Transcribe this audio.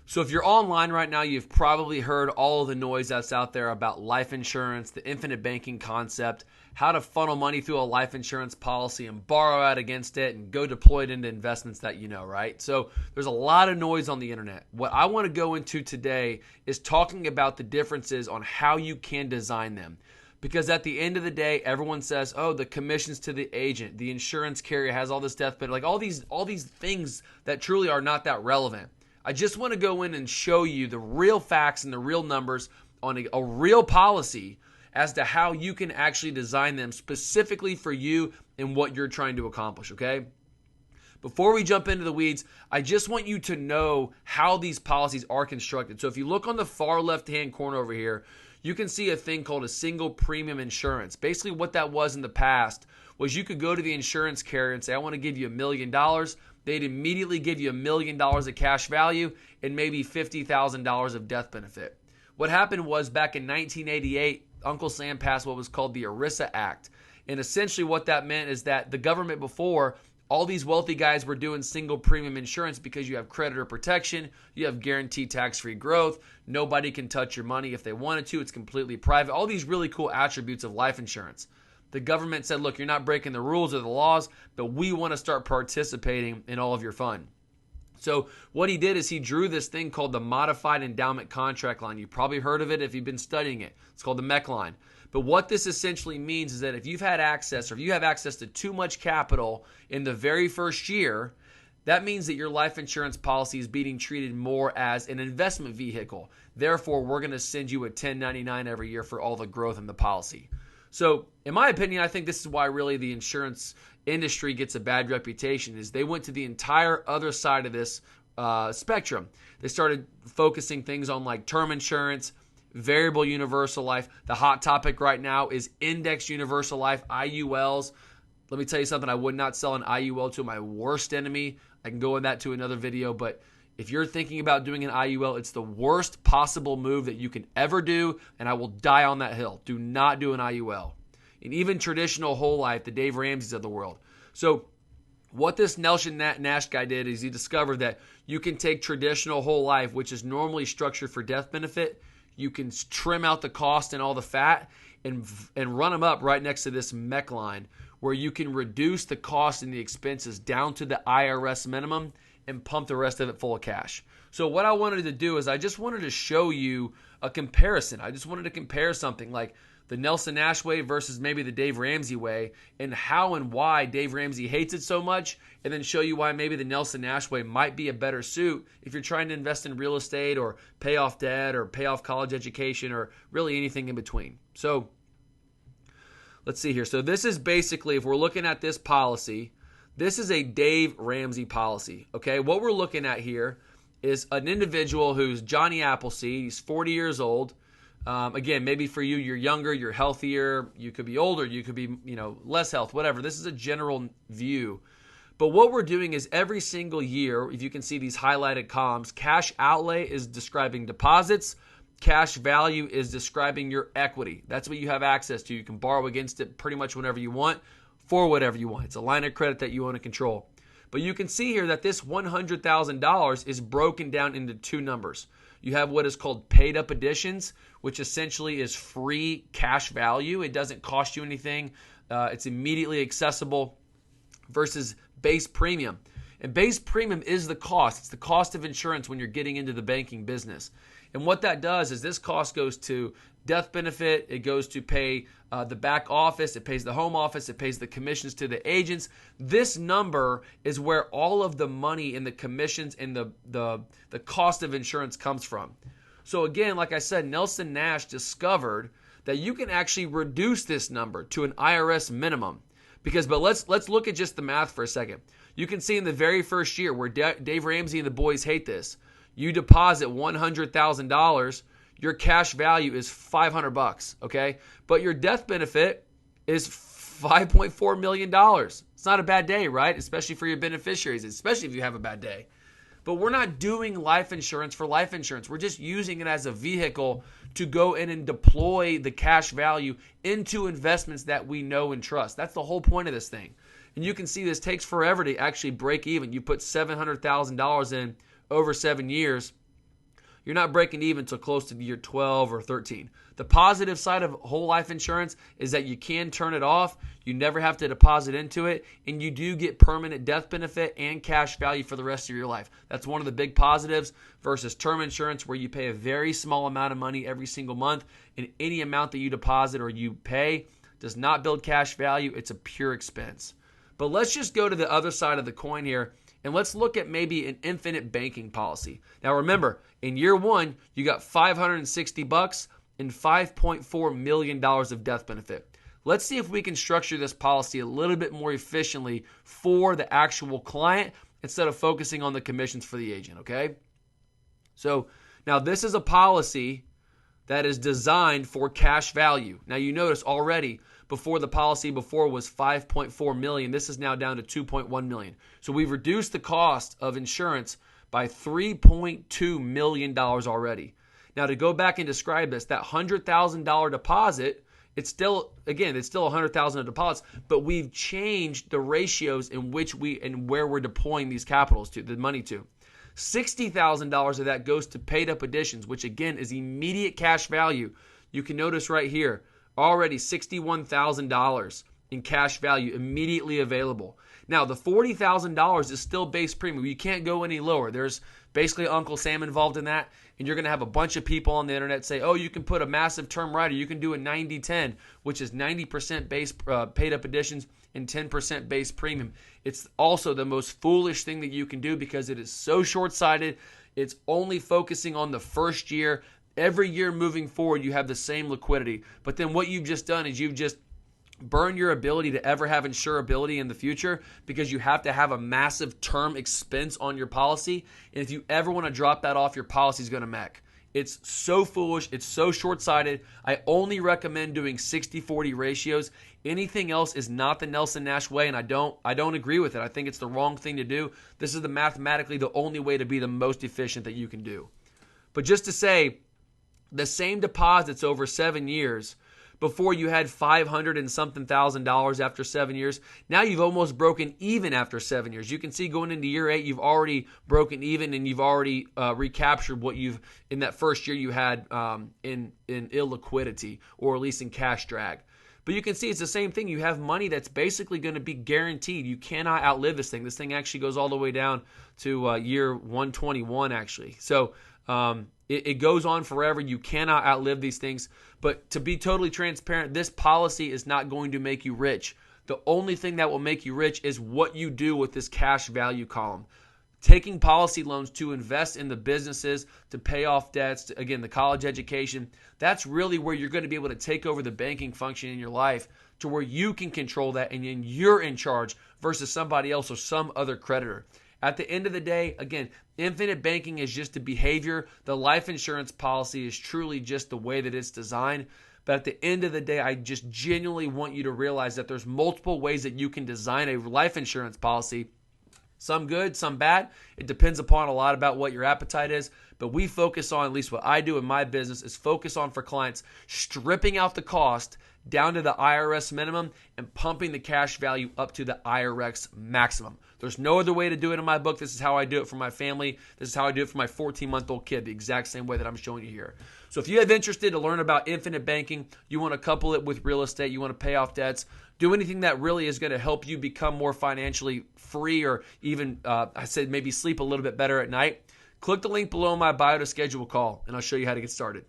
So if you're online right now, you've probably heard all of the noise that's out there about life insurance, the infinite banking concept, how to funnel money through a life insurance policy and borrow out against it and go deploy it into investments that you know, right? So there's a lot of noise on the internet. What I want to go into today is talking about the differences on how you can design them. Because at the end of the day, everyone says, oh, the commissions to the agent, the insurance carrier has all this death benefit, like all these things that truly are not that relevant. I just want to go in and show you the real facts and the real numbers on a real policy as to how you can actually design them specifically for you and what you're trying to accomplish, okay? Before we jump into the weeds, I just want you to know how these policies are constructed. So if you look on the far left-hand corner over here, you can see a thing called a single premium insurance. Basically what that was in the past was you could go to the insurance carrier and say, I want to give you $1 million. They'd immediately give you $1 million of cash value and maybe $50,000 of death benefit. What happened was back in 1988, Uncle Sam passed what was called the ERISA Act. And essentially what that meant is that the government before, all these wealthy guys were doing single premium insurance because you have creditor protection, you have guaranteed tax-free growth, nobody can touch your money if they wanted to, it's completely private, all these really cool attributes of life insurance. The government said, look, you're not breaking the rules or the laws, but we want to start participating in all of your fun. So what he did is he drew this thing called the Modified Endowment Contract Line. You've probably heard of it if you've been studying it. It's called the MEC line. But what this essentially means is that if you've had access or if you have access to too much capital in the very first year, that means that your life insurance policy is being treated more as an investment vehicle. Therefore, we're going to send you a 1099 every year for all the growth in the policy. So, in my opinion, I think this is why really the insurance industry gets a bad reputation is they went to the entire other side of this spectrum. They started focusing things on like term insurance, variable universal life. The hot topic right now is index universal life, IULs. Let me tell you something, I would not sell an IUL to my worst enemy. I can go in that to another video, but if you're thinking about doing an IUL, it's the worst possible move that you can ever do, and I will die on that hill. Do not do an IUL. And even traditional whole life, the Dave Ramseys of the world. So what this Nelson Nash guy did is he discovered that you can take traditional whole life, which is normally structured for death benefit, you can trim out the cost and all the fat and run them up right next to this MEC line where you can reduce the cost and the expenses down to the IRS minimum and pump the rest of it full of cash. So what I wanted to do is I just wanted to show you a comparison. I just wanted to compare something like the Nelson Nash way versus maybe the Dave Ramsey way and how and why Dave Ramsey hates it so much, and then show you why maybe the Nelson Nash way might be a better suit if you're trying to invest in real estate or pay off debt or pay off college education or really anything in between. So let's see here. So this is basically, if we're looking at this policy, this is a Dave Ramsey policy, okay? What we're looking at here is an individual who's Johnny Appleseed. He's 40 years old. Again, maybe for you, you're younger, you're healthier. You could be older. You could be, less health, whatever. This is a general view. But what we're doing is every single year, if you can see these highlighted columns, cash outlay is describing deposits. Cash value is describing your equity. That's what you have access to. You can borrow against it pretty much whenever you want. For whatever you want. It's a line of credit that you own and control. But you can see here that this $100,000 is broken down into two numbers. You have what is called paid up additions, which essentially is free cash value. It doesn't cost you anything. It's immediately accessible versus base premium. And base premium is the cost. It's the cost of insurance when you're getting into the banking business. And what that does is this cost goes to death benefit. It goes to pay the back office. It pays the home office. It pays the commissions to the agents. This number is where all of the money and the commissions and the cost of insurance comes from. So again, like I said, Nelson Nash discovered that you can actually reduce this number to an IRS minimum. But let's look at just the math for a second. You can see in the very first year where Dave Ramsey and the boys hate this. You deposit $100,000. Your cash value is $500, okay? But your death benefit is $5.4 million. It's not a bad day, right? Especially for your beneficiaries, especially if you have a bad day. But we're not doing life insurance for life insurance. We're just using it as a vehicle to go in and deploy the cash value into investments that we know and trust. That's the whole point of this thing. And you can see this takes forever to actually break even. You put $700,000 in over 7 years. you're not breaking even until close to year 12 or 13. The positive side of whole life insurance is that you can turn it off, you never have to deposit into it, and you do get permanent death benefit and cash value for the rest of your life. That's one of the big positives versus term insurance where you pay a very small amount of money every single month, and any amount that you deposit or you pay does not build cash value. It's a pure expense. But let's just go to the other side of the coin here, and let's look at maybe an infinite banking policy. Now remember, in year one, you got $560 and $5.4 million of death benefit. Let's see if we can structure this policy a little bit more efficiently for the actual client instead of focusing on the commissions for the agent, okay? So now this is a policy that is designed for cash value. Now you notice already before the policy before was $5.4 million. This is now down to $2.1 million. So we've reduced the cost of insurance by $3.2 million already. Now to go back and describe this, that $100,000 deposit, it's still $100,000 of deposits, but we've changed the ratios in which and where we're deploying these capitals to, the money to. $60,000 of that goes to paid up additions, which again is immediate cash value. You can notice right here, already $61,000 in cash value immediately available. Now, the $40,000 is still base premium. You can't go any lower. There's basically Uncle Sam involved in that, and you're going to have a bunch of people on the internet say, oh, you can put a massive term rider. You can do a 90-10, which is 90% base paid up additions and 10% base premium. It's also the most foolish thing that you can do because it is so short-sighted. It's only focusing on the first year. Every year moving forward, you have the same liquidity. But then what you've just done is you've just burn your ability to ever have insurability in the future because you have to have a massive term expense on your policy. And if you ever want to drop that off, your policy is going to mech. It's so foolish. It's so short-sighted. I only recommend doing 60-40 ratios. Anything else is not the Nelson Nash way, and I don't agree with it. I think it's the wrong thing to do. This is mathematically the only way to be the most efficient that you can do. But just to say, the same deposits over 7 years. Before you had $500 and something thousand after 7 years. Now you've almost broken even after 7 years. You can see going into year 8, you've already broken even and you've already recaptured what you've in that first year you had in illiquidity or at least in cash drag. But you can see it's the same thing. You have money that's basically going to be guaranteed. You cannot outlive this thing. This thing actually goes all the way down to year 121 actually. So it goes on forever. You cannot outlive these things. But to be totally transparent, this policy is not going to make you rich. The only thing that will make you rich is what you do with this cash value column. Taking policy loans to invest in the businesses, to pay off debts, again, the college education, that's really where you're going to be able to take over the banking function in your life to where you can control that and then you're in charge versus somebody else or some other creditor. At the end of the day, again, infinite banking is just a behavior. The life insurance policy is truly just the way that it's designed. But at the end of the day, I just genuinely want you to realize that there's multiple ways that you can design a life insurance policy. Some good, some bad. It depends upon a lot about what your appetite is. But we focus on, at least what I do in my business, is focus on for clients stripping out the cost down to the IRS minimum and pumping the cash value up to the IRS maximum. There's no other way to do it in my book. This is how I do it for my family. This is how I do it for my 14-month-old kid, the exact same way that I'm showing you here. So if you have interested to learn about infinite banking, you want to couple it with real estate, you want to pay off debts, do anything that really is going to help you become more financially free or even, I said maybe sleep a little bit better at night, click the link below in my bio to schedule a call, and I'll show you how to get started.